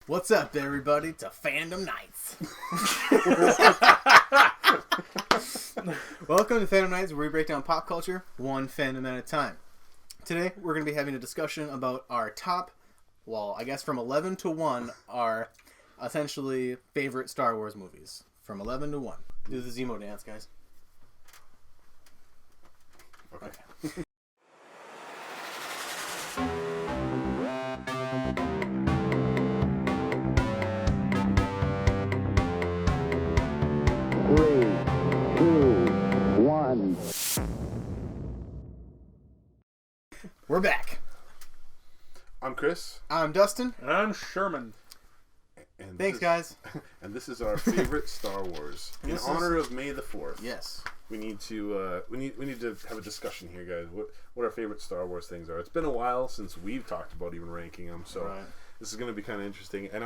What's up, everybody? To Phandom Nights. Welcome to Phandom Nights, where we break down pop culture one fandom at a time. Today, we're going to be having a discussion about our top, well, I guess from 11 to 1, our essentially favorite Star Wars movies. From 11 to 1. Do the Zemo dance, guys. Okay. We're back. I'm Chris. I'm Dustin. And I'm Sherman. And Thanks, guys. And this is our favorite Star Wars. In honor of May the 4th. Yes. We need to we need to have a discussion here, guys. What our favorite Star Wars things are. It's been a while since we've talked about even ranking them, so this is going to be kind of interesting. And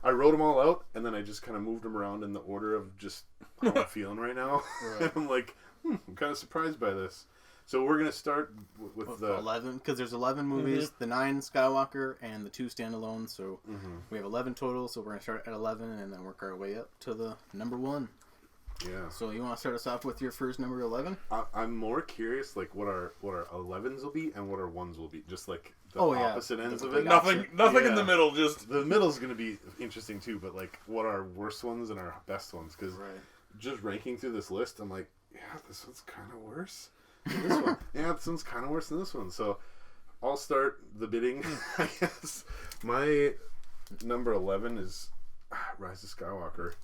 I wrote them all out, and then I just kind of moved them around in the order of just how I'm feeling right now. And I'm like, I'm kind of surprised by this. So we're going to start with the 11, because there's 11 movies, the 9 Skywalker, and the 2 standalone, so we have 11 total, so we're going to start at 11, and then work our way up to the number 1. Yeah. So you want to start us off with your first number 11? I'm more curious, like, what our 11s will be, and what our 1s will be, just like the opposite ends of it. Nothing in the middle, just... The middle's going to be interesting, too, but, like, what our worst ones and our best ones, because just ranking through this list, I'm like, yeah, this one's kind of worse. This one, this one's kind of worse than this one. So, I'll start the bidding. I guess my number 11 is Rise of Skywalker.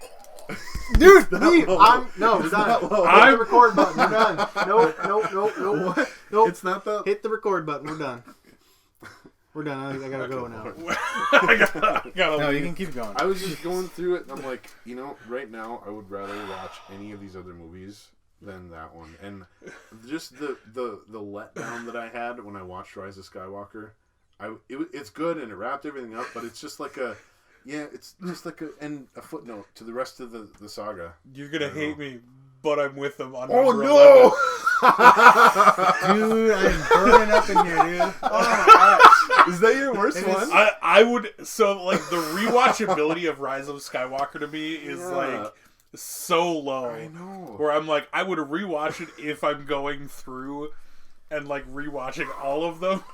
Dude, we're done. Hit the record button. We're done. Nope. It's not that. Hit the record button. We're done. We're done. I gotta go now. I gotta No, leave. you can keep going. I was just going through it, and I'm like, right now, I would rather watch any of these other movies than that one. And just the letdown that I had when I watched Rise of Skywalker, it's good and it wrapped everything up, but it's just like a footnote to the rest of the saga. You're gonna hate me, but I'm with them on Oh number no! 11. Dude, I'm burning up in here, dude. Oh my gosh. Is that your worst one? I would, so like the rewatchability of Rise of Skywalker to me is like so low. I know. Where I'm like, I would rewatch it if I'm going through and like rewatching all of them.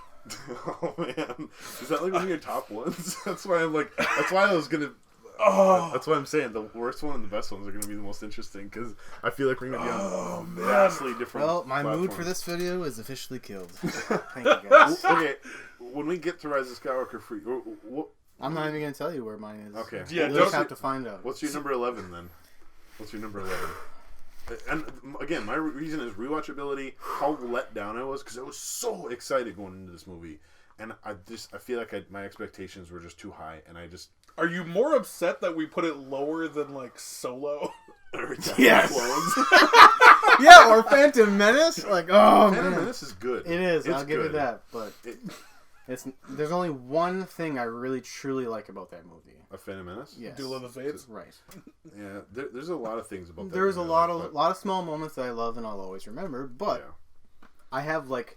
Oh man, is that like one of your top ones? That's why I'm like. That's why I was gonna. That's why I'm saying the worst one and the best ones are gonna be the most interesting, because I feel like we're gonna be on vastly different. Well, my platforms. mood for this video is officially killed. Thank you, guys. Okay, when we get to Rise of Skywalker, I'm not even gonna tell you where mine is. Okay. Yeah, You'll just have to find out. What's your number 11 then? What's your number 11? And again, my reason is rewatchability. How let down I was, because I was so excited going into this movie, and I feel like my expectations were just too high, and I just. Are you more upset that we put it lower than like Solo? Yes. Yeah, or Phantom Menace. Like, oh Phantom man, Menace is good. It is. I'll give you good. that, but there's only one thing I really truly like about that movie. A Phantom Menace. Yes. Duel of the Fates. Right. Yeah, there's a lot of things about that. There's a movie lot of small moments that I love and I'll always remember, but I have like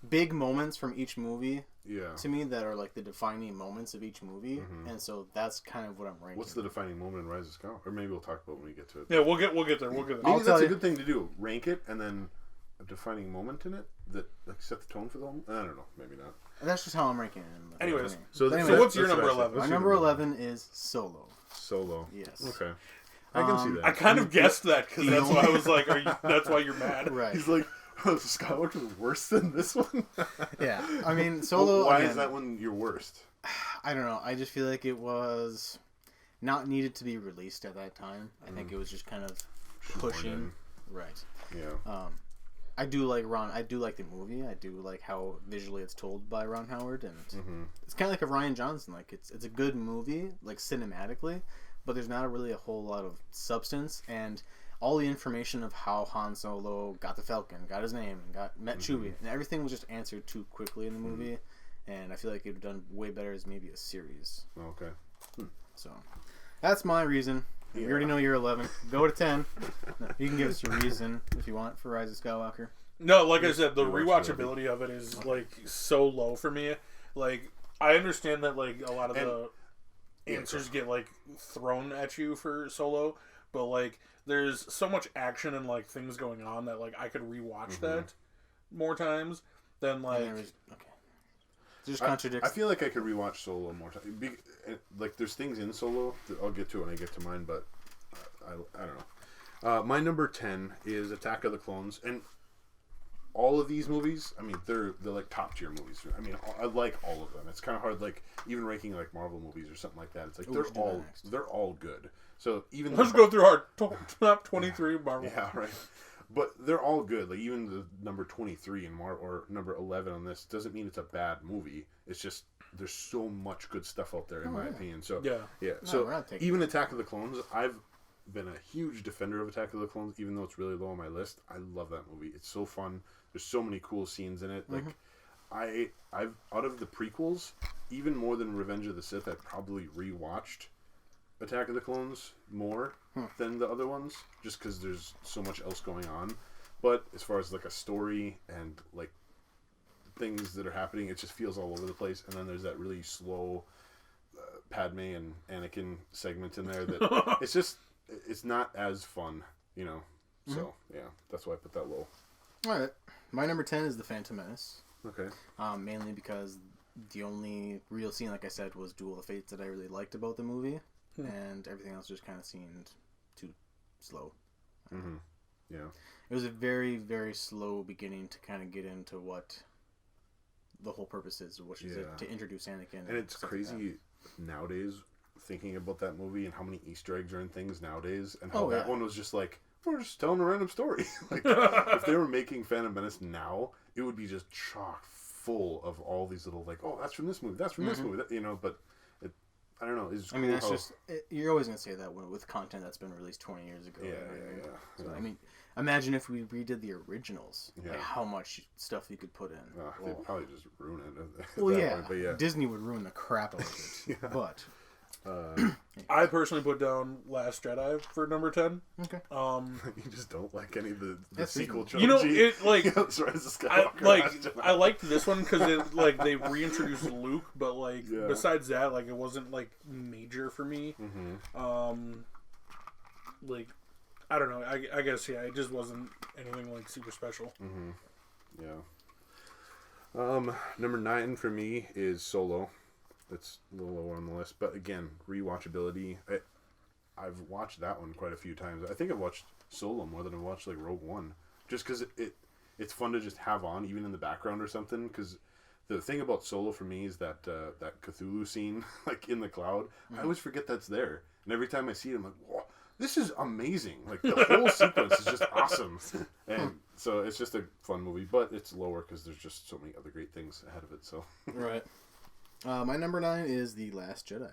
big moments from each movie. Yeah. To me, that are like the defining moments of each movie, and so that's kind of what I'm ranking. What's the defining moment in Rise of Skywalker? Or maybe we'll talk about it when we get to it. Yeah, we'll get there. Maybe that's a good thing to do. Rank it and then a defining moment in it that like set the tone for the whole. I don't know. Maybe not. That's just how I'm ranking it. Anyways, so what's your number 11? My number 11 is Solo. Solo. Yes. Okay. I can see that. I kind of guessed that because that's why I was like, that's why you're mad. Right. He's like, Skywalker was worse than this one? Yeah. I mean, Solo... Why is that one your worst? I don't know. I just feel like it was not needed to be released at that time. I think it was just kind of pushing. Right. Yeah. I do like the movie. I do like how visually it's told by Ron Howard, and it's kind of like a Rian Johnson. Like it's a good movie, like cinematically, but there's not really a whole lot of substance, and all the information of how Han Solo got the Falcon, got his name, met Chewie, and everything was just answered too quickly in the movie, and I feel like it would have done way better as maybe a series. Okay. So that's my reason. You already know you're 11. Go to 10. No, you can give us your reason if you want for Rise of Skywalker. No, like I said, the rewatchability of it is like so low for me. Like I understand that like a lot of answers get like thrown at you for Solo, but like there's so much action and like things going on that like I could rewatch that more times than like. Just contradicts. I feel like I could rewatch Solo more times. Like there's things in Solo that I'll get to when I get to mine, but I don't know. My number 10 is Attack of the Clones, and all of these movies, I mean, they're like top tier movies. I mean, I like all of them. It's kind of hard, like even ranking like Marvel movies or something like that. It's like they're all good. So even let's go through our top 23 Marvel. Yeah, right. But they're all good. Like even the number 23 in Marvel or number 11 on this doesn't mean it's a bad movie. It's just there's so much good stuff out there in my opinion. So yeah. No, so even Attack of the Clones, I've been a huge defender of Attack of the Clones, even though it's really low on my list. I love that movie. It's so fun. There's so many cool scenes in it. Like I've out of the prequels, even more than Revenge of the Sith, I probably rewatched Attack of the Clones more than the other ones, just because there's so much else going on. But as far as like a story and like things that are happening, it just feels all over the place. And then there's that really slow Padme and Anakin segment in there that it's not as fun, you know. So yeah, that's why I put that low. All right, my number 10 is The Phantom Menace. Okay. Mainly because the only real scene, like I said, was Duel of Fates that I really liked about the movie. And everything else just kind of seemed too slow. Yeah. It was a very, very slow beginning to kind of get into what the whole purpose is, which is to introduce Anakin. And it's crazy nowadays thinking about that movie and how many Easter eggs are in things nowadays, and how that one was just like, we're just telling a random story. Like if they were making Phantom Menace now, it would be just chock full of all these little like, oh, that's from this movie, that's from this movie, you know. But I don't know. It's mean, that's just you're always gonna say that with content that's been released 20 years ago. Yeah. So, I mean, imagine if we redid the originals. Yeah. Like how much stuff you could put in. They'd probably just ruin it. Well, yeah. But yeah, Disney would ruin the crap out of it. But I personally put down Last Jedi for number 10. Okay. You just don't like any of the sequel trilogy. You know, it like Rise of Skywalker. I liked this one because it like they reintroduced Luke, but like besides that, like it wasn't like major for me. Like I don't know. I guess it just wasn't anything like super special. Yeah. Number 9 for me is Solo. It's a little lower on the list, but again, rewatchability. I've watched that one quite a few times. I think I've watched Solo more than I've watched like Rogue One, just because it's fun to just have on even in the background or something. Because the thing about Solo for me is that that Cthulhu scene, like in the cloud. I always forget that's there, and every time I see it, I'm like, whoa, this is amazing. Like the whole sequence is just awesome, and so it's just a fun movie. But it's lower because there's just so many other great things ahead of it. So right. My number 9 is The Last Jedi.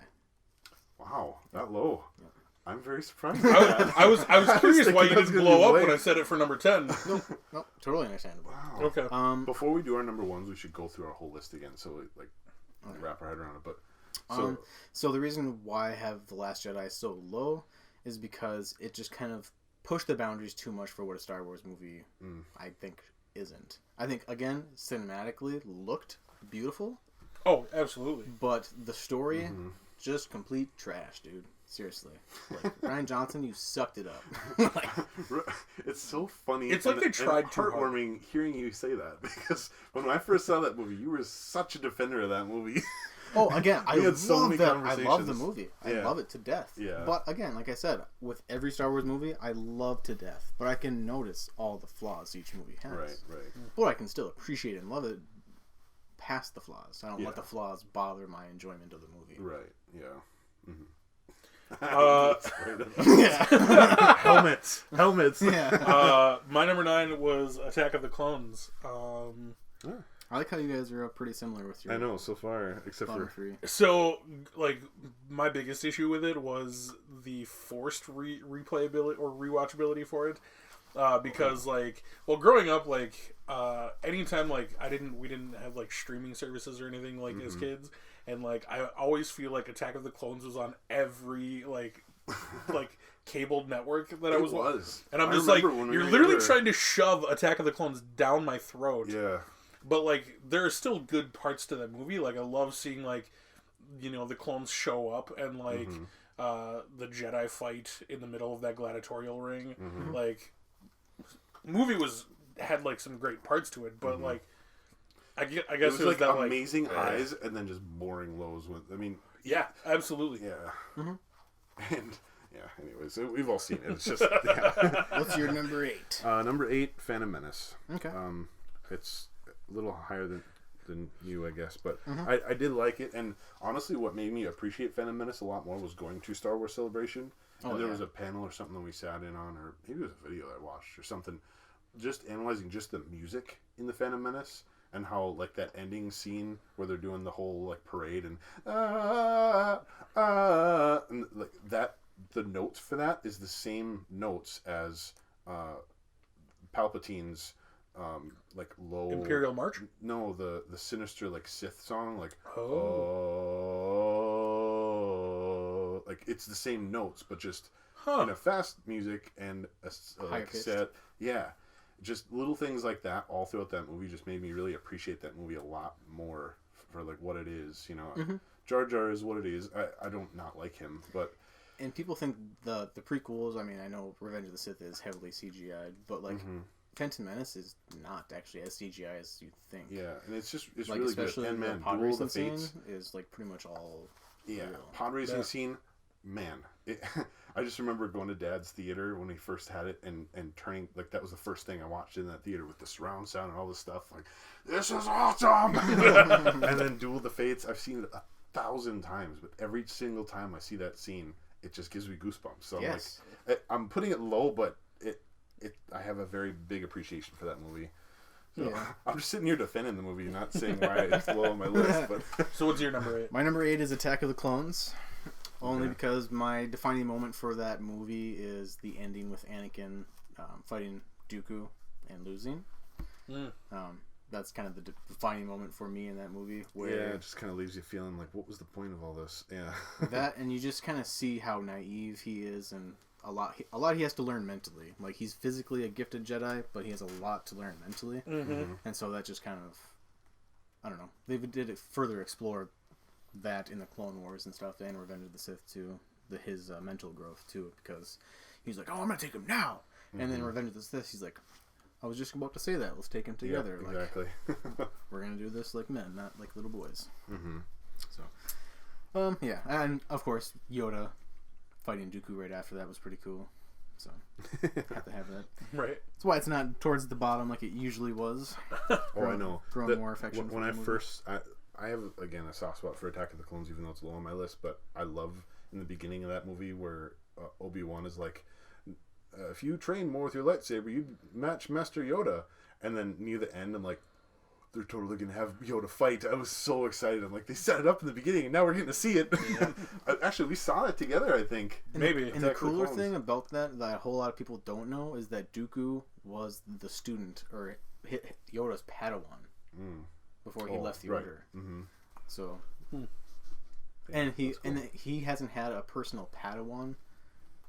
Wow, that low. Yep. I'm very surprised. I was curious why you didn't blow up when I said it for number 10. No, totally understandable. Wow. Okay. Before we do our number 1s, we should go through our whole list again, so we wrap our head around it. But so the reason why I have The Last Jedi so low is because it just kind of pushed the boundaries too much for what a Star Wars movie I think isn't. I think again cinematically looked beautiful. Oh, absolutely. But the story, just complete trash, dude. Seriously. Like, Rian Johnson, you sucked it up. It's so funny. It's like they tried too hard. Heartwarming hearing you say that, because when I first saw that movie, you were such a defender of that movie. Oh, again, I love that. I love the movie. I Yeah. love it to death. Yeah. But again, like I said, with every Star Wars movie, I love to death. But I can notice all the flaws each movie has. Right. But I can still appreciate it and love it past the flaws. I don't let the flaws bother my enjoyment of the movie. Right. Yeah. Helmets. Yeah. My number 9 was Attack of the Clones. I like how you guys are pretty similar with your. I know so far, except for 3. So, like, my biggest issue with it was the forced replayability or rewatchability for it. Because like, well, growing up, like, anytime like we didn't have like streaming services or anything like as kids, and like I always feel like Attack of the Clones was on every like cabled network that I was, and I'm just like, you're literally trying to shove Attack of the Clones down my throat. Yeah. But like, there are still good parts to that movie. Like, I love seeing like the clones show up and like the Jedi fight in the middle of that gladiatorial ring. Like, movie had like some great parts to it, but like I guess it was like that amazing highs and then just boring lows. Yeah, absolutely. Yeah. And anyways, we've all seen it. It's just What's your number 8? Number 8, Phantom Menace. Okay. It's a little higher than you, I guess, but I did like it. And honestly, what made me appreciate Phantom Menace a lot more was going to Star Wars Celebration. And there was a panel or something that we sat in on, or maybe it was a video that I watched or something, just analyzing just the music in the Phantom Menace. And how, like, that ending scene where they're doing the whole, like, parade and like, that, the notes for that is the same notes as Palpatine's, like, low... Imperial March? No, the sinister, like, Sith song, like, like, it's the same notes, but just in a fast music and a like, set. Yeah. Just little things like that all throughout that movie just made me really appreciate that movie a lot more for like what it is, Jar Jar is what it is. I don't not like him, but and people think the prequels, I mean, I know Revenge of the Sith is heavily CGI'd, but like Phantom Menace is not actually as CGI as you'd think. Yeah, and it's like, really especially good. And the pod racing scene is like pretty much all real. Pod racing scene, man. I just remember going to Dad's theater when he first had it and turning, like, that was the first thing I watched in that theater with the surround sound and all this stuff. Like, this is awesome! And then Duel of the Fates, I've seen it 1,000 times, but every single time I see that scene, it just gives me goosebumps. So I'm putting it low, but I have a very big appreciation for that movie. So I'm just sitting here defending the movie, not saying why it's low on my list. But so what's your number 8? My number 8 is Attack of the Clones. Only because my defining moment for that movie is the ending with Anakin fighting Dooku and losing. That's kind of the defining moment for me in that movie. Where it just kind of leaves you feeling like, what was the point of all this? Yeah. That, and you just kind of see how naive he is, and a lot he has to learn mentally. Like, he's physically a gifted Jedi, but he has a lot to learn mentally. And so that just kind of, I don't know, they did it further explore that in the Clone Wars and stuff, and Revenge of the Sith too, his mental growth too, because he's like, oh, I'm gonna take him now, and then Revenge of the Sith, he's like, I was just about to say that, let's take him together. Yeah, exactly. Like, we're gonna do this like men, not like little boys. So and of course Yoda fighting Dooku right after that was pretty cool, so have to have that. Right, that's why it's not towards the bottom like it usually was. I know, growing more affection when I have, again, a soft spot for Attack of the Clones, even though it's low on my list, but I love in the beginning of that movie where Obi-Wan is like, if you train more with your lightsaber, you'd match Master Yoda. And then near the end, I'm like, they're totally going to have Yoda fight. I was so excited. I'm like, they set it up in the beginning, and now we're getting to see it. Actually, we saw it together, I think. Maybe. And the cooler thing about that a whole lot of people don't know, is that Dooku was the student, or Yoda's Padawan. Before he left the order, so and he hasn't had a personal Padawan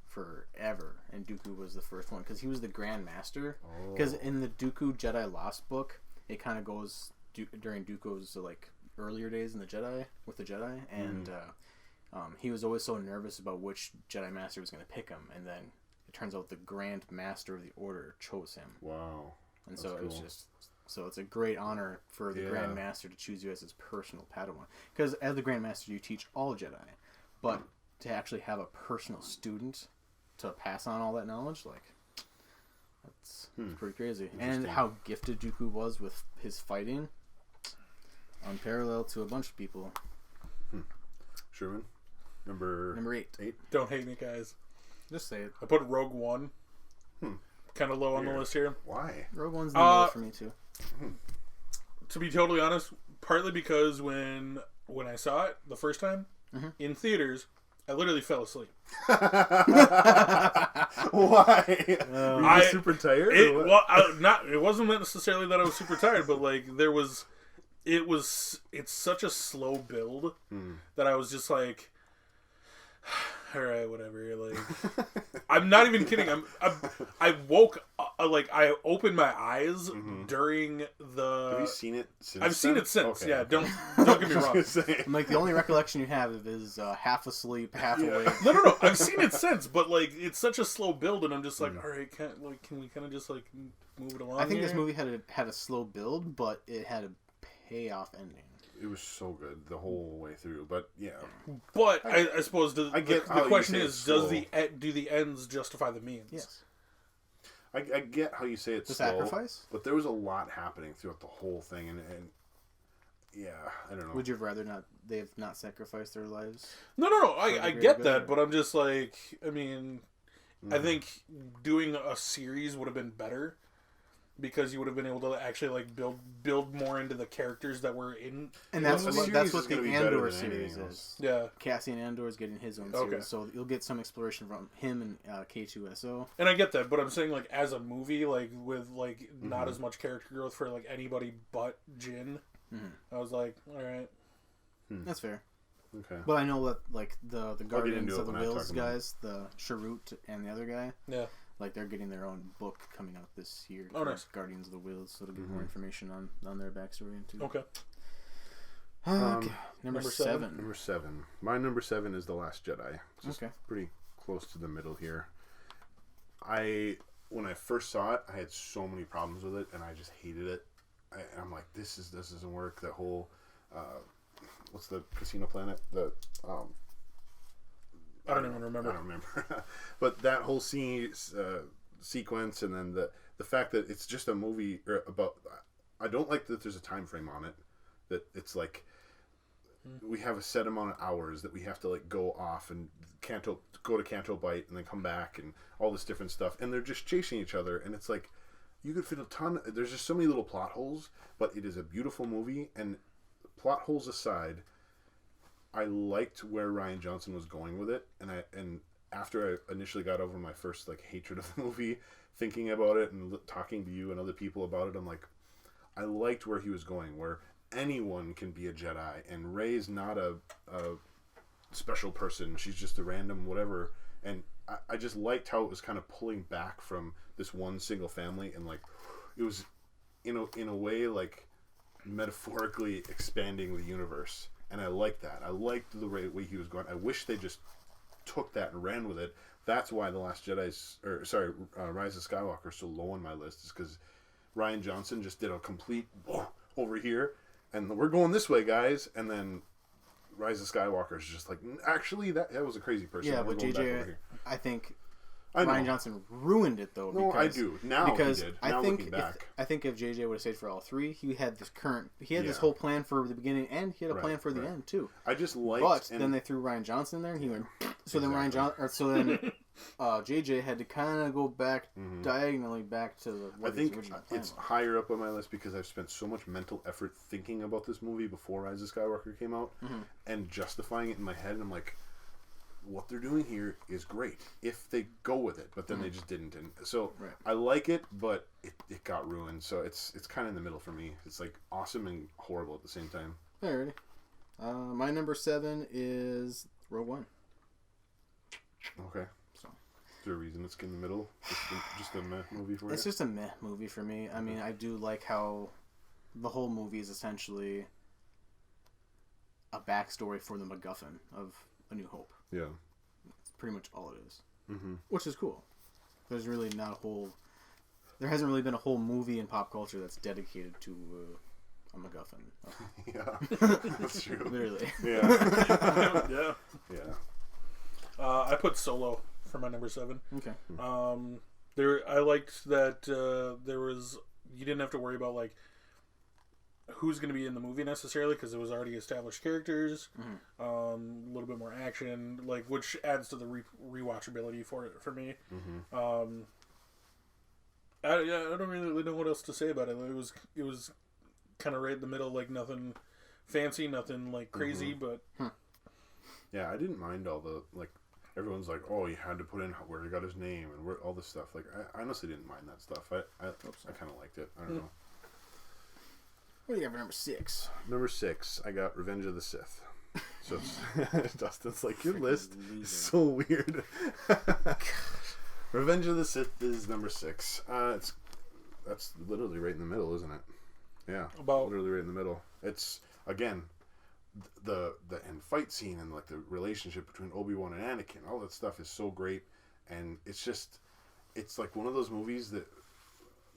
forever, and Dooku was the first one because he was the Grand Master. Because in the Dooku Jedi Lost book, it kind of goes during Dooku's like earlier days in the Jedi with the Jedi, and he was always so nervous about which Jedi Master was going to pick him, and then it turns out the Grand Master of the Order chose him. Wow, and so it was just. So it's a great honor for the Grand Master to choose you as his personal Padawan. Because as the Grand Master, you teach all Jedi. But to actually have a personal student to pass on all that knowledge, like, that's pretty crazy. And how gifted Dooku was with his fighting, unparalleled to a bunch of people. Sherman, number 8. Don't hate me, guys. Just say it. I put Rogue One. Kind of low on the list here. Why? Rogue One's the middle for me too. To be totally honest, partly because when I saw it the first time in theaters, I literally fell asleep. Why? Were you super tired? It wasn't necessarily that I was super tired, but like it's such a slow build that I was just like, all right, whatever. Like, I'm not even kidding. I woke like I opened my eyes during the. Have you seen it since? I've seen it since. Okay, Yeah, okay. don't get me wrong. I'm like, the only recollection you have is half asleep, half awake. No. I've seen it since, but like it's such a slow build, and I'm just like, all right, can we kind of just like move it along? I think here? this movie had a slow build, but it had a payoff ending. It was so good the whole way through, but yeah. But I suppose the question is, do the ends justify the means? Yes. I get how you say it's the slow, sacrifice, but there was a lot happening throughout the whole thing, and yeah, I don't know. Would you have rather they have not sacrificed their lives? No. I get that, but I'm just like, I mean, I think doing a series would have been better. Because you would have been able to actually like build more into the characters that were in, and that's what the Andor series is. Yeah, Cassian Andor is getting his own series, so you'll get some exploration from him and K2SO. And I get that, but I'm saying like as a movie, like with like not as much character growth for like anybody but Jin, I was like, all right, that's fair. Okay, but I know that like the Guardians of the Wills guys, the Sharut and the other guy, like they're getting their own book coming out this year. Oh, nice. Guardians of the Wills, so it'll give more information on their backstory too. Okay. Okay. Number 7. Number 7. My number 7 is The Last Jedi. Just pretty close to the middle here. When I first saw it, I had so many problems with it, and I just hated it. I'm like, this doesn't work. That whole what's the casino planet? I don't even remember. I don't remember. But that whole sequence, and then the fact that it's just a movie about. I don't like that there's a time frame on it. That it's like we have a set amount of hours that we have to like go off and go to Canto Bight and then come back and all this different stuff, and they're just chasing each other, and it's like you could fit a ton. There's just so many little plot holes, but it is a beautiful movie. And plot holes aside, I liked where Rian Johnson was going with it, and after I initially got over my first like hatred of the movie, thinking about it and talking to you and other people about it, I'm like, I liked where he was going, where anyone can be a Jedi, and Rey's not a special person; she's just a random whatever. And I just liked how it was kind of pulling back from this one single family, and like it was in a way like metaphorically expanding the universe. And I liked that. I liked the way he was going. I wish they just took that and ran with it. That's why The Last Rise of Skywalker is so low on my list, is because Rian Johnson just did a complete over here, and we're going this way, guys. And then Rise of Skywalker is just like, actually, that was a crazy person. Yeah, we're but going back over JJ, here. I think Rian Johnson ruined it though. No, I do now because he did. I now think looking back, I think if JJ would have stayed for all three, he had this whole plan for the beginning, and he had a plan for the end too. I just liked, but then they threw Rian Johnson in there, and he went. So then JJ had to kind of go back diagonally back to what his original plan was. Higher up on my list because I've spent so much mental effort thinking about this movie before Rise of Skywalker came out, and justifying it in my head. And I'm like, what they're doing here is great if they go with it, but then they just didn't. And so I like it, but it got ruined. So it's kind of in the middle for me. It's like awesome and horrible at the same time. Alrighty. My number 7 is Rogue One. Okay. So, is there a reason it's in the middle? Just a meh movie for you? It's just a meh movie for me. I mean, I do like how the whole movie is essentially a backstory for the MacGuffin of A New Hope. Yeah. That's pretty much all it is. Which is cool. There's really not a whole... There hasn't really been a whole movie in pop culture that's dedicated to a MacGuffin. Yeah. That's true. Literally. Yeah. Yeah. Yeah. I put Solo for my number 7. Okay. I liked that there was... You didn't have to worry about, like, who's going to be in the movie necessarily, because it was already established characters, a little bit more action, like, which adds to the rewatchability for me. I don't really know what else to say about it. It was kind of right in the middle, like nothing fancy, nothing like crazy, but yeah, I didn't mind all the like. Everyone's like, oh, you had to put in where he got his name and where all this stuff. Like, I honestly didn't mind that stuff. I kind of liked it. I don't know. What do you have for number 6? Number 6, I got Revenge of the Sith. So Dustin's like, your list is so weird. Revenge of the Sith is number 6. That's literally right in the middle, isn't it? Yeah, literally right in the middle. It's, again, the end fight scene and like the relationship between Obi-Wan and Anakin, all that stuff is so great, and it's like one of those movies that,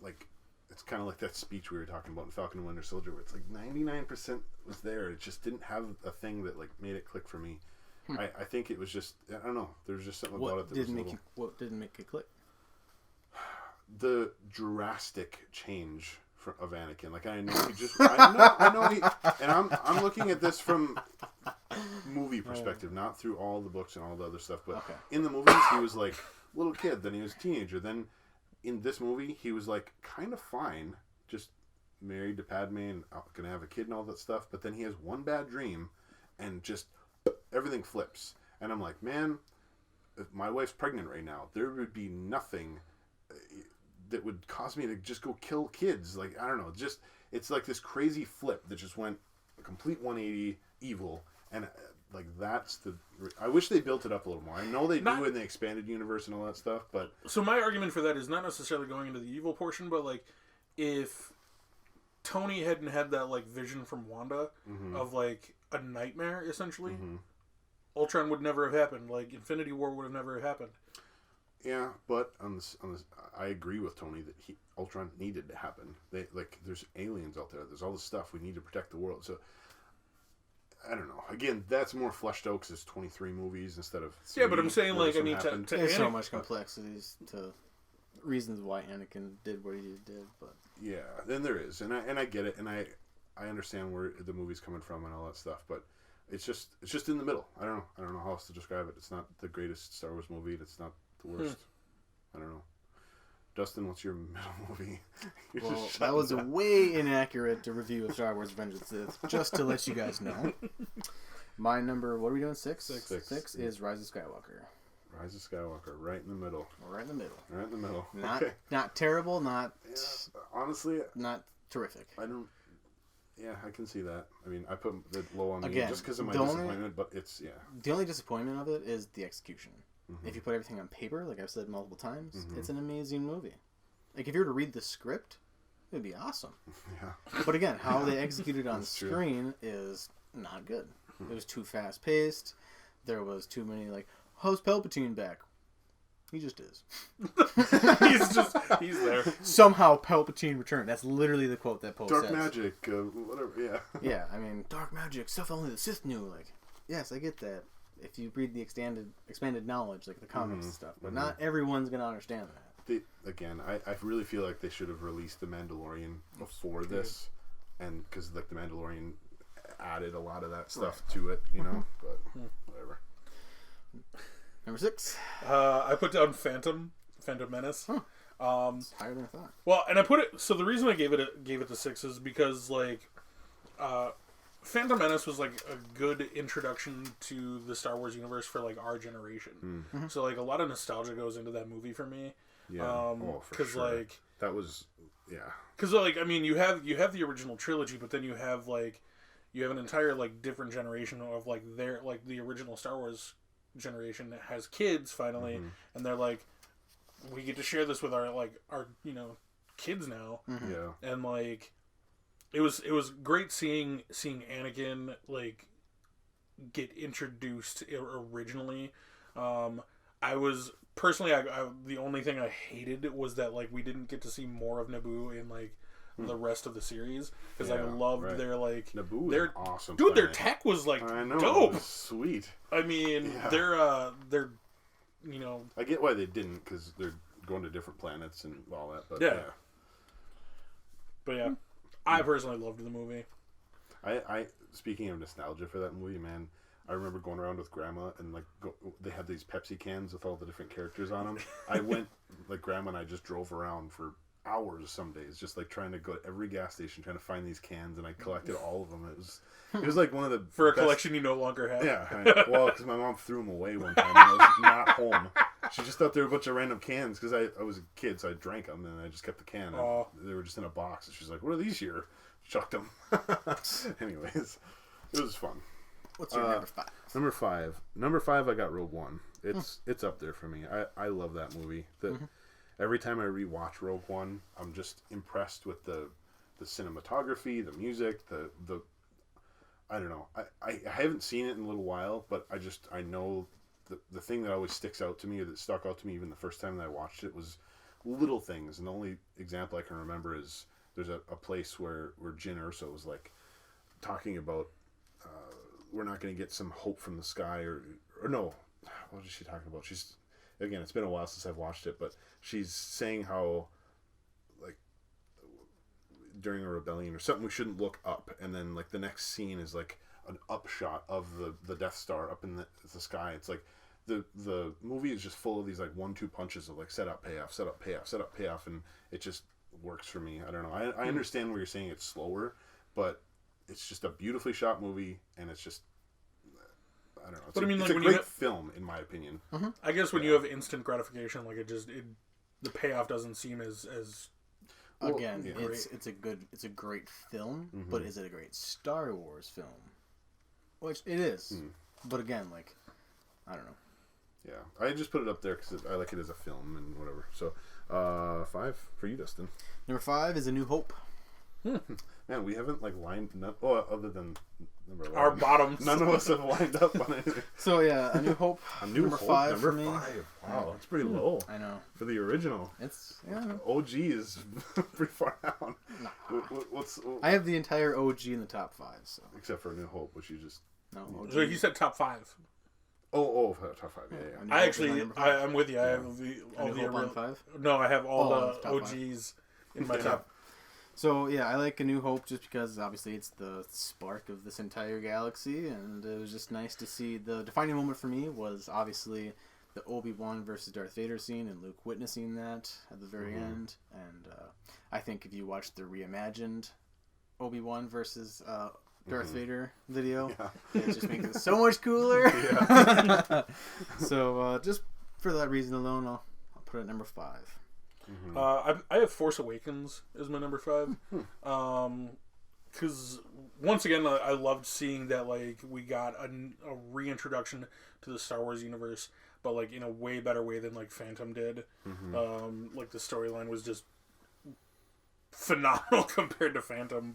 like, it's kind of like that speech we were talking about in Falcon and Winter Soldier, where it's like 99% was there. It just didn't have a thing that like made it click for me. I think it was just, I don't know. There's just something about it that what didn't make it click? The drastic change of Anakin. Like, I know he just, I know he, and I'm looking at this from movie perspective, not through all the books and all the other stuff. But in the movies, he was like little kid, then he was a teenager, then. In this movie, he was like kind of fine, just married to Padme and gonna have a kid and all that stuff. But then he has one bad dream, and just everything flips. And I'm like, man, if my wife's pregnant right now, there would be nothing that would cause me to just go kill kids. Like, I don't know, just it's like this crazy flip that just went a complete 180 evil. And like that's the. I wish they built it up a little more. I know they do in the expanded universe and all that stuff, but so my argument for that is not necessarily going into the evil portion, but like if Tony hadn't had that like vision from Wanda of like a nightmare essentially, Ultron would never have happened. Like Infinity War would have never happened. Yeah, but on this, I agree with Tony that Ultron needed to happen. There's aliens out there. There's all this stuff. We need to protect the world. So. I don't know. Again, that's more fleshed out because it's 23 movies instead of 3. Yeah, but I'm saying, like, I mean, there's so much complexities to reasons why Anakin did what he did, but yeah, then there is, and I get it, and I understand where the movie's coming from and all that stuff, but it's just in the middle. I don't know how else to describe it. It's not the greatest Star Wars movie. It's not the worst. I don't know. Dustin, what's your middle movie? Well, that was a way inaccurate review of Star Wars Revenge of the Sith, just to let you guys know. My number, what are we doing, 6? 6 is Rise of Skywalker. Rise of Skywalker, right in the middle. Right in the middle. Right in the middle. Not terrible, not... Yeah, honestly... Not terrific. Yeah, I can see that. I mean, I put it low on me just because of my disappointment, but it's, yeah. The only disappointment of it is the execution. If you put everything on paper, like I've said multiple times, it's an amazing movie. Like, if you were to read the script, it would be awesome. Yeah. But again, how they executed on screen is not good. It was too fast-paced. There was too many, like, how's Palpatine back? He just is. He's there. Somehow Palpatine returned. That's literally the quote that Poe says. Dark magic, whatever, yeah. Yeah, I mean, dark magic, stuff only the Sith knew. Like, yes, I get that. If you read the expanded knowledge, like the comics and stuff, but not everyone's gonna understand that. I really feel like they should have released the Mandalorian before this, and because like the Mandalorian added a lot of that stuff to it, you know. But whatever. Number 6. I put down Phandom Menace. It's higher than I thought. Well, and I put it. So the reason I gave it to 6 is because like. Phantom Menace was like a good introduction to the Star Wars universe for like our generation. So like a lot of nostalgia goes into that movie for me. Yeah, for sure. Like that was because like I mean you have the original trilogy, but then you have an entire like different generation of like the original Star Wars generation that has kids finally, and they're like, we get to share this with our kids now. Yeah, and like. It was great seeing Anakin like get introduced originally. I was personally the only thing I hated was that like we didn't get to see more of Naboo in like the rest of the series because I loved their like Naboo their awesome dude planet. Their tech was like dope, sweet. I mean they're you know I get why they didn't because they're going to different planets and all that, but but yeah. I personally loved the movie. I speaking of nostalgia for that movie, man, I remember going around with Grandma and like they had these Pepsi cans with all the different characters on them. I went like Grandma and I just drove around for hours some days, just like trying to go to every gas station trying to find these cans, and I collected all of them. It was like one of the for a best... collection you no longer have. Yeah, well, because my mom threw them away one time and I was not home. She just thought they were a bunch of random cans because I was a kid, so I drank them and I just kept the can. They were just in a box, and she's like, "What are these here?" Chucked them. Anyways, it was fun. What's your number 5? Number five, I got Rogue One. It's up there for me. I love that movie. Every time I rewatch Rogue One, I'm just impressed with the cinematography, the music, the I don't know. I haven't seen it in a little while, but I know the thing that always sticks out to me, or that stuck out to me even the first time that I watched it, was little things. And the only example I can remember is there's a place where Jyn Erso was like talking about we're not going to get some hope from the sky, or no, what is she talking about? She's, again, it's been a while since I've watched it, but she's saying how, like, during a rebellion or something, we shouldn't look up, and then like the next scene is like an upshot of the Death Star up in the sky. It's like the movie is just full of these like 1-2 punches of like set up, payoff, set up, payoff, set up, payoff, and it just works for me. I don't know. I understand where you're saying it's slower, but it's just a beautifully shot movie, and it's just, I don't know. It's a great film, in my opinion. I guess when you have instant gratification, like the payoff doesn't seem as again, it's a great film, but is it a great Star Wars film? Which it is, but again, like, I don't know. Yeah, I just put it up there because I like it as a film and whatever. So, 5 for you, Dustin. Number 5 is A New Hope. Man, we haven't like lined up. Oh, other than number 11. Our bottoms. None of us have lined up on anything. So yeah, A New Hope. Number 5 for me. Wow, that's pretty low. I know. For the original, it's OG is pretty far down. Nah. I have the entire OG in the top 5. So except for A New Hope, which you just So you said top 5. Oh, top 5. Yeah. I actually, I'm with you. I have all the on 5. No, I have all the OGs in my top. So yeah, I like A New Hope just because obviously it's the spark of this entire galaxy, and it was just nice to see. The defining moment for me was obviously the Obi-Wan versus Darth Vader scene, and Luke witnessing that at the very end. And I think if you watch the reimagined Obi-Wan versus Darth Vader video, it just makes it so much cooler. So just for that reason alone, I'll put it at number 5. I have Force Awakens as my number 5. Because once again, I loved seeing that like we got a reintroduction to the Star Wars universe, but like in a way better way than like Phantom did. Like the storyline was just phenomenal compared to Phantom,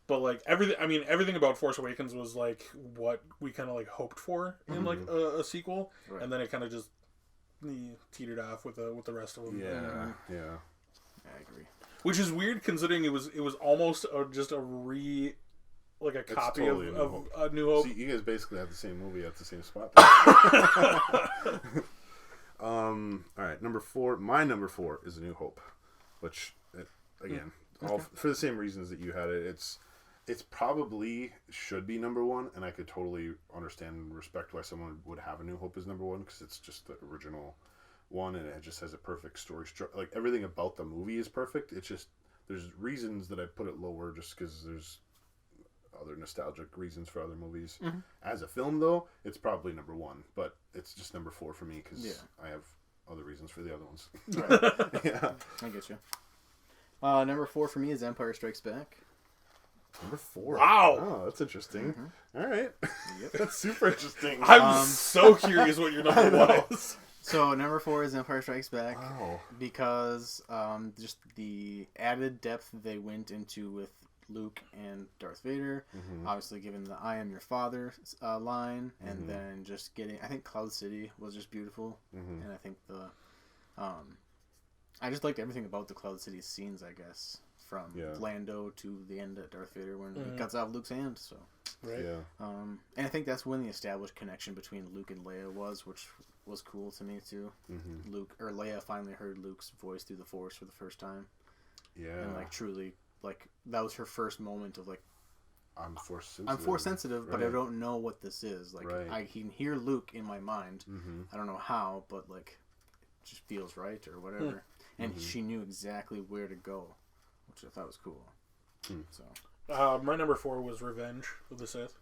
but like everything about Force Awakens was like what we kind of like hoped for in like a sequel, and then it kind of just teetered off with the rest of them. Yeah. I agree. Which is weird considering it was almost just a copy of A New Hope. See, you guys basically have the same movie at the same spot. All right, number 4. My number 4 is A New Hope, which again, all for the same reasons that you had it. It's probably should be number 1, and I could totally understand and respect why someone would have A New Hope as number 1, because it's just the original one, and it just has a perfect story structure. Like, everything about the movie is perfect. It's just, there's reasons that I put it lower just because there's other nostalgic reasons for other movies. As a film, though, it's probably number 1, but it's just number 4 for me because I have other reasons for the other ones. Yeah, I get you. Number 4 for me is Empire Strikes Back. Number 4. Wow. Oh, that's interesting. All right. That's super interesting. I'm so curious what your number 1 is. So number 4 is Empire Strikes Back. Wow. Because just the added depth they went into with Luke and Darth Vader. Obviously given the I am your father line, and then just getting, I think Cloud City was just beautiful. And I think I just liked everything about the Cloud City scenes, I guess. From Lando to the end at Darth Vader when he cuts off Luke's hand. So, and I think that's when the established connection between Luke and Leia was, which was cool to me too. Leia finally heard Luke's voice through the Force for the first time. And like truly, like that was her first moment of like, I'm Force sensitive, but I don't know what this is. Like I can hear Luke in my mind. I don't know how, but like it just feels right or whatever. And she knew exactly where to go, which I thought was cool. So, my number 4 was Revenge of the Sith.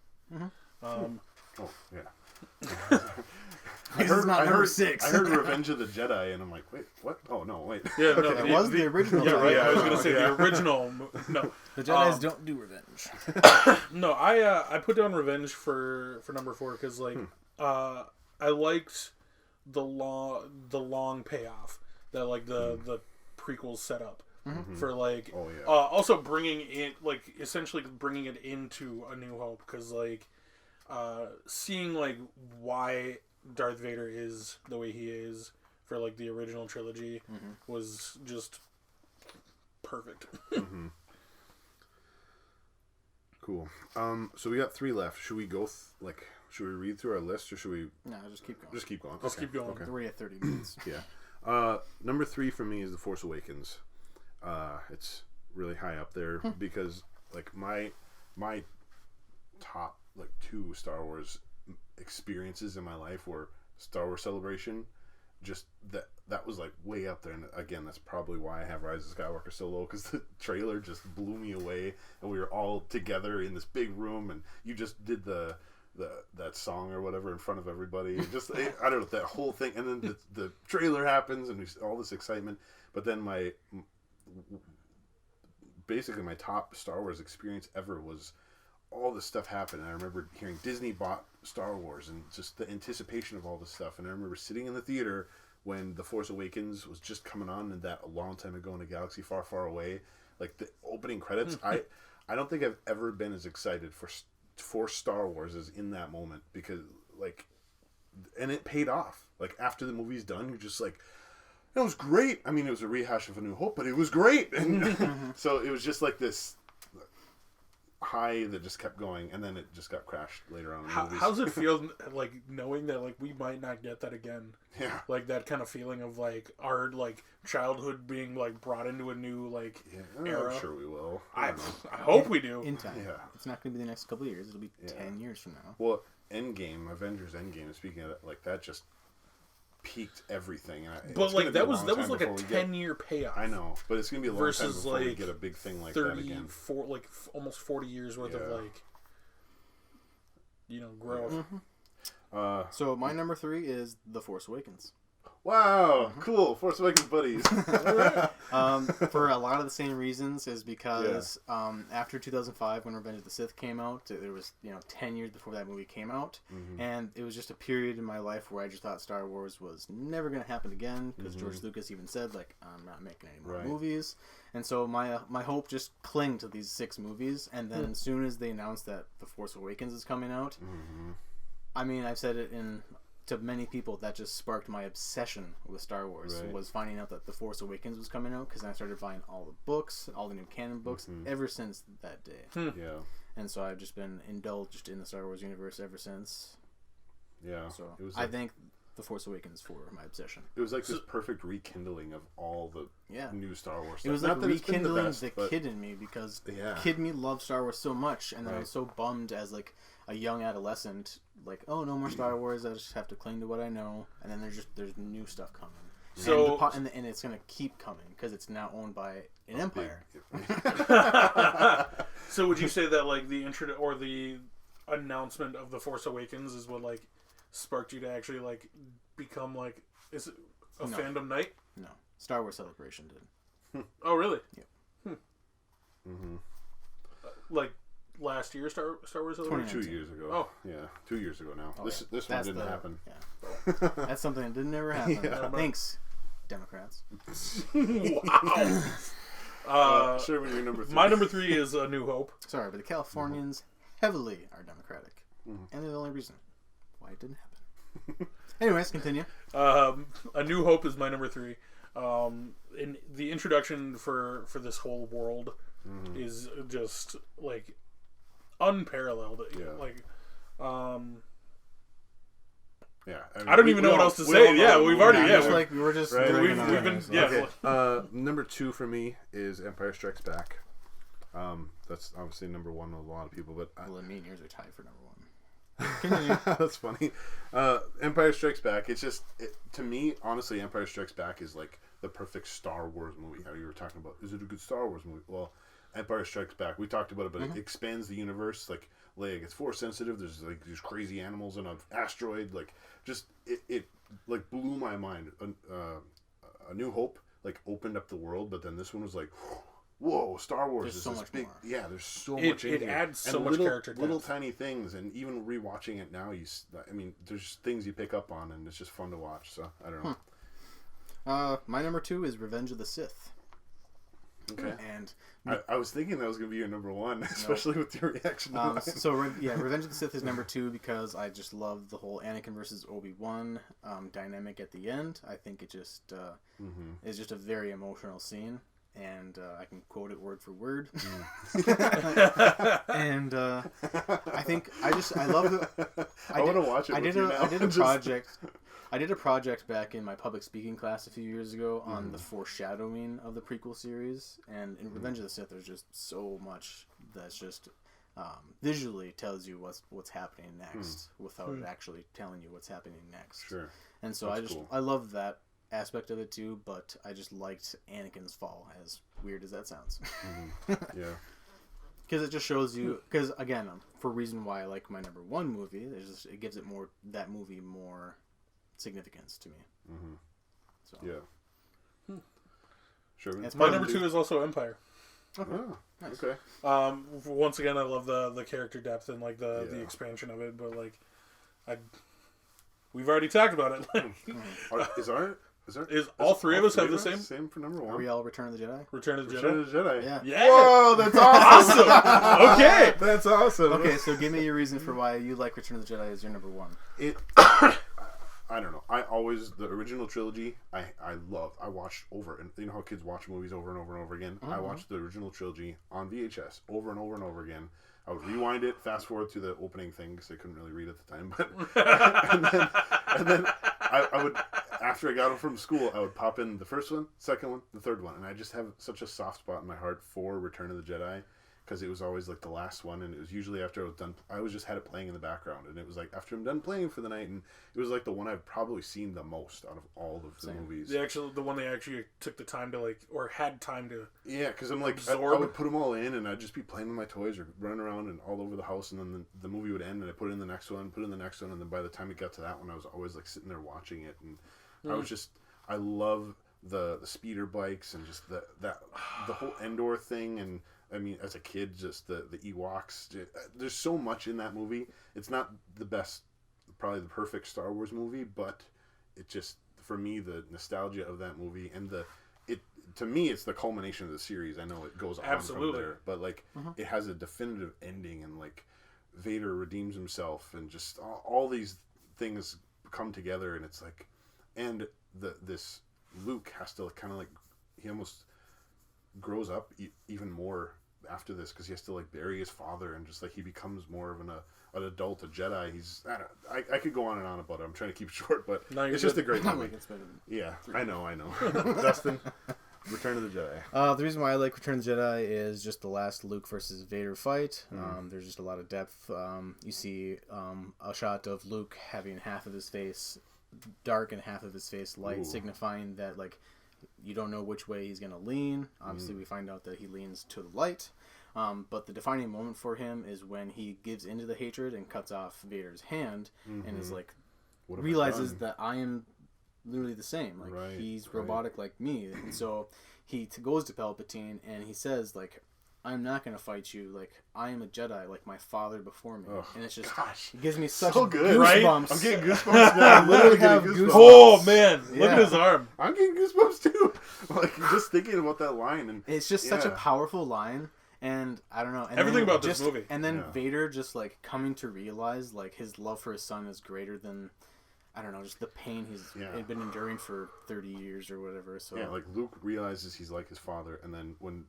it's not number 6. I heard Revenge of the Jedi, and I'm like, wait, what? Oh no, wait. Yeah, no, it was the original. Yeah, right. Yeah, I was gonna say the original. No, the Jedis don't do revenge. No, I put down Revenge for number 4 because like I liked the long payoff that like the prequels set up for like also bringing it like essentially bringing it into A New Hope because like seeing like why Darth Vader is the way he is for like the original trilogy was just perfect. Cool. So we got 3 left. Should we go should we read through our list or should we? No, just keep going. Just keep going. Let's keep going. Okay. We're at 30 minutes. Yeah. Number 3 for me is The Force Awakens. It's really high up there because like my top like 2 Star Wars experiences in my life were Star Wars Celebration. Just that was like way up there, and again, that's probably why I have Rise of Skywalker so low because the trailer just blew me away, and we were all together in this big room, and you just did that song or whatever in front of everybody. Just I don't know, that whole thing, and then the trailer happens, and all this excitement. But then basically my top Star Wars experience ever was all this stuff happened. I remember hearing Disney bought Star Wars and just the anticipation of all this stuff. And I remember sitting in the theater when The Force Awakens was just coming on, and that a long time ago in a galaxy far, far away, like the opening credits. I don't think I've ever been as excited for Star Wars as in that moment because like, and it paid off. Like after the movie's done, you're just like, it was great. I mean, it was a rehash of A New Hope, but it was great. And so it was just like this high that just kept going, and then it just got crashed later on in the movies. How's it feel like knowing that like we might not get that again? Yeah, like that kind of feeling of like our like childhood being like brought into a new like era. I'm sure we will. I hope we do in time. Yeah, it's not going to be the next couple of years. It'll be 10 years from now. Well, Avengers Endgame. Speaking of that, like that just peaked everything. But like that was like a 10-year payoff. I know, but it's gonna be a long time before we get a big thing like that again. Like almost 40 years worth of like growth. So my number 3 is The Force Awakens. Wow, cool. Force Awakens buddies. For a lot of the same reasons is because after 2005 when Revenge of the Sith came out, there was 10 years before that movie came out, and it was just a period in my life where I just thought Star Wars was never going to happen again because George Lucas even said like, I'm not making any more movies, and so my hope just clung to these 6 movies, and then as soon as they announced that The Force Awakens is coming out, I mean, I've said it to many people, that just sparked my obsession with Star Wars, was finding out that The Force Awakens was coming out, because I started buying all the books, all the new canon books, ever since that day. Yeah. And so I've just been indulged in the Star Wars universe ever since. Yeah. So I thank The Force Awakens for my obsession. It was like this perfect rekindling of all the new Star Wars stuff. It was like rekindling the kid in me, because kid me loved Star Wars so much, and then I was so bummed as like a young adolescent, like, oh, no more Star Wars, I just have to cling to what I know, and then there's new stuff coming. So and it's gonna keep coming because it's now owned by an empire. So would you say that like the intro or the announcement of The Force Awakens is what like sparked you to actually like become like, is it a fandom night? No, Star Wars Celebration did. Oh really? Yep. Like last year, Star Wars Celebration? 2 years ago. Oh. Yeah, 2 years ago now. Oh, this one didn't happen. Yeah. That's something that didn't ever happen. Thanks, Democrats. Wow. Sherman, your number 3. My number 3 is A New Hope. Sorry, but the Californians heavily are Democratic. And they're the only reason why it didn't happen. Anyways, continue. A New Hope is my number 3. And the introduction for this whole world is just like unparalleled. Yeah. Like, yeah, I don't even know what else to say. Yeah, we've already. Yeah, we were just. Right. We've been. Yeah. Okay. Number 2 for me is Empire Strikes Back. That's obviously number 1 with a lot of people, but well, me and yours are tied for number 1. That's funny. Empire Strikes Back. It's just to me, honestly, Empire Strikes Back is like the perfect Star Wars movie. How you were talking about, is it a good Star Wars movie? Well, Empire Strikes Back. We talked about it, but it expands the universe. Like Leia gets Force sensitive. There's like these crazy animals in an asteroid. Like just it like blew my mind. A New Hope like opened up the world, but then this one was like, whoa, Star Wars there's is so this much big. more. Yeah, there's so much in it here. adds so and much character little depth. tiny things, and even rewatching it now, there's things you pick up on, and it's just fun to watch. So I don't know. My number 2 is Revenge of the Sith. Okay. And I was thinking that was going to be your number 1, especially with your reaction. Revenge of the Sith is number 2 because I just love the whole Anakin versus Obi-Wan dynamic at the end. I think it just is just a very emotional scene, and I can quote it word for word. And I think I love it. I want to watch it. I did a project back in my public speaking class a few years ago on the foreshadowing of the prequel series, and in Revenge of the Sith, there's just so much that's just visually tells you what's happening next without it actually telling you what's happening next. Sure. And so cool. I love that aspect of it too, but I just liked Anakin's fall, as weird as that sounds. Yeah. Because it just shows you, because again, for a reason why I like my number 1 movie, it gives it that movie more significance to me. So. Yeah. Sure. My number 2 is also Empire. Okay. Oh, Nice. okay. Once again, I love the character depth and like the expansion of it, but like we've already talked about it. Is all three of us have the same? Same for number 1. Are we all Return of the Jedi? Return of the Jedi? Return of the Jedi. Yeah. Yeah. Whoa, that's awesome. Awesome. Okay. That's awesome. Okay, so give me your reason for why you like Return of the Jedi as your number 1. I don't know. The original trilogy, I watched over, and you know how kids watch movies over and over and over again? I watched the original trilogy on VHS over and over and over again. I would rewind it, fast forward to the opening thing, because I couldn't really read at the time, but, and then I would, after I got home from school, I would pop in the first one, second one, the third one, and I just have such a soft spot in my heart for Return of the Jedi, because it was always like the last one, and it was usually after I was done. I always just had it playing in the background, and it was like after I'm done playing for the night, and it was like the one I've probably seen the most out of all of the movies. The one they actually took the time to had time to. Yeah, because I'm like I would put them all in, and I'd just be playing with my toys or running around and all over the house, and then the movie would end, and I put in the next one, and then by the time it got to that one, I was always like sitting there watching it, and I love the speeder bikes and just the whole Endor thing, and I mean, as a kid, just the Ewoks. There's so much in that movie. It's not the best, probably the perfect Star Wars movie, but it just, for me, the nostalgia of that movie and to me, it's the culmination of the series. I know it goes on from there, but like it has a definitive ending, and like Vader redeems himself, and just all these things come together, and it's like, and this Luke has to kind of like, he almost grows up even more after this, because he has to like bury his father, and just like he becomes more of an adult, a Jedi. I could go on and on about it. I'm trying to keep it short, but it's just a great movie. Yeah, I know. Dustin, Return of the Jedi. The reason why I like Return of the Jedi is just the last Luke versus Vader fight. There's just a lot of depth. You see a shot of Luke having half of his face dark and half of his face light, signifying that like you don't know which way he's going to lean. Obviously, we find out that he leans to the light. But the defining moment for him is when he gives into the hatred and cuts off Vader's hand, and is like, realizes that I am literally the same. Like, he's robotic like me. And so he goes to Palpatine, and he says, like, I'm not going to fight you. Like, I am a Jedi, like my father before me. And it's just, it gives me such so good, goosebumps. Right? I'm getting goosebumps now. I'm literally getting goosebumps. Oh, man. Look at his arm. I'm getting goosebumps, too. Like, just thinking about that line. And it's just such a powerful line. And I don't know. And everything about this movie. And then Vader just, like, coming to realize, like, his love for his son is greater than, I don't know, just the pain he's been enduring for 30 years or whatever. So yeah, like, Luke realizes he's like his father, and then when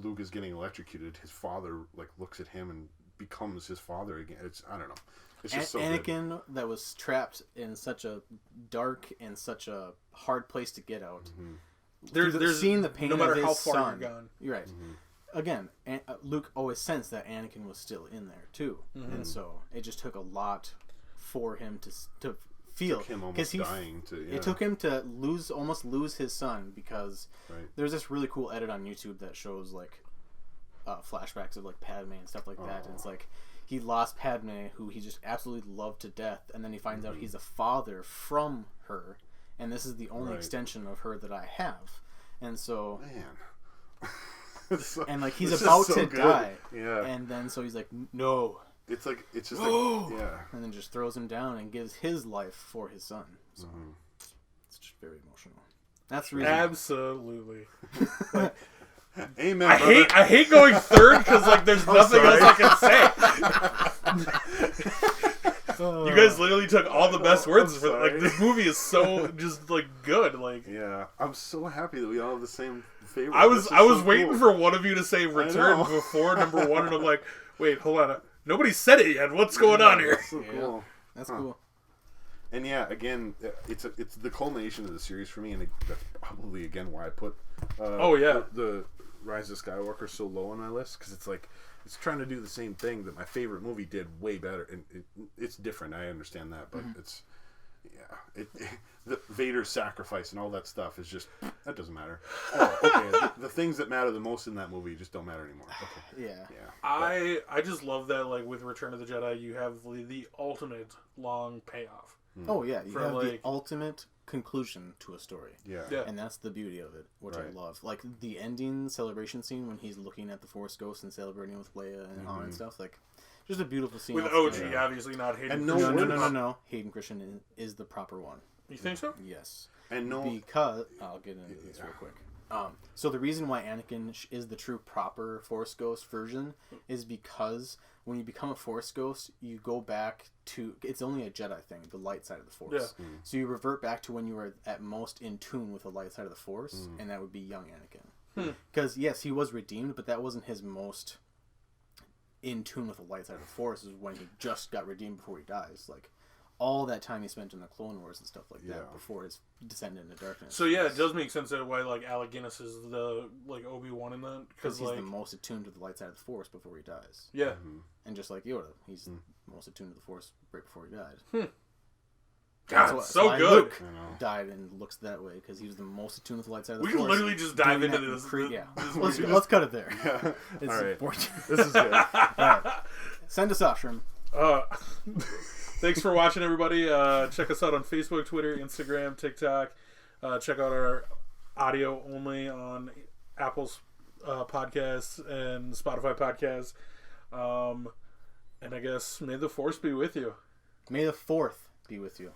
Luke is getting electrocuted, his father like looks at him and becomes his father again. I don't know. It's just so Anakin good. That was trapped in such a dark and such a hard place to get out. There's seeing the pain no matter of his how far son. you're gone. You're right. Again, Luke always sensed that Anakin was still in there too, and so it just took a lot for him to feel, because he's dying to. Yeah. It took him to almost lose his son, because there's this really cool edit on YouTube that shows like flashbacks of like Padme and stuff like that, and it's like he lost Padme, who he just absolutely loved to death, and then he finds out he's a father from her, and this is the only extension of her that I have. And so... Man. And, like, he's about to die. Yeah. And then so he's like, no. It's like, it's just like, yeah. And then just throws him down and gives his life for his son. So it's just very emotional. That's the reason. Absolutely. Amen. I hate going third because like there's nothing else I can say. You guys literally took all the best words for like this movie is so just like good. Like I'm so happy that we all have the same favorite. I was waiting for one of you to say Return before number one, and I'm like, wait, hold on, nobody said it yet. What's going on here? So cool. That's cool. And again, it's the culmination of the series for me, and that's probably again why I put the Rise of Skywalker so low on my list, because it's like it's trying to do the same thing that my favorite movie did way better, and it's different. I understand that, but it's the Vader sacrifice and all that stuff is just that doesn't matter. Oh, okay, the things that matter the most in that movie just don't matter anymore. Okay. Yeah. I just love that like with Return of the Jedi you have the ultimate long payoff. Oh yeah, you have the ultimate conclusion to a story. Yeah. And that's the beauty of it, which I love. Like the ending celebration scene when he's looking at the Force Ghost and celebrating with Leia and Han and stuff. Like, just a beautiful scene. With OG, obviously not Hayden. And no. Hayden Christensen is the proper one. You think so? Yes. And because I'll get into this real quick. So the reason why Anakin is the true proper Force Ghost version is because when you become a Force Ghost, you go back to... It's only a Jedi thing, the light side of the Force. Yeah. So you revert back to when you were at most in tune with the light side of the Force, and that would be young Anakin. Because, yes, he was redeemed, but that wasn't his most in tune with the light side of the Force, is when he just got redeemed before he dies. Like, all that time he spent in the Clone Wars and stuff like that before his descent into darkness. So yeah, it does make sense that why like Alec Guinness is the like Obi-Wan in that, because he's the most attuned to the light side of the Force before he dies. Yeah, and just like Yoda, he's most attuned to the Force right before he died. God, so good. Luke died and looks that way because he was the most attuned to the light side of the Force. Force. We can literally just dive into this. Let's cut it there. Yeah. It's all right. important. This is good. All right. Send us off, Shrim. Thanks for watching, everybody. Check us out on Facebook, Twitter, Instagram, TikTok. Check out our audio only on Apple's podcasts and Spotify podcasts. And I guess may the Force be with you. May the 4th be with you.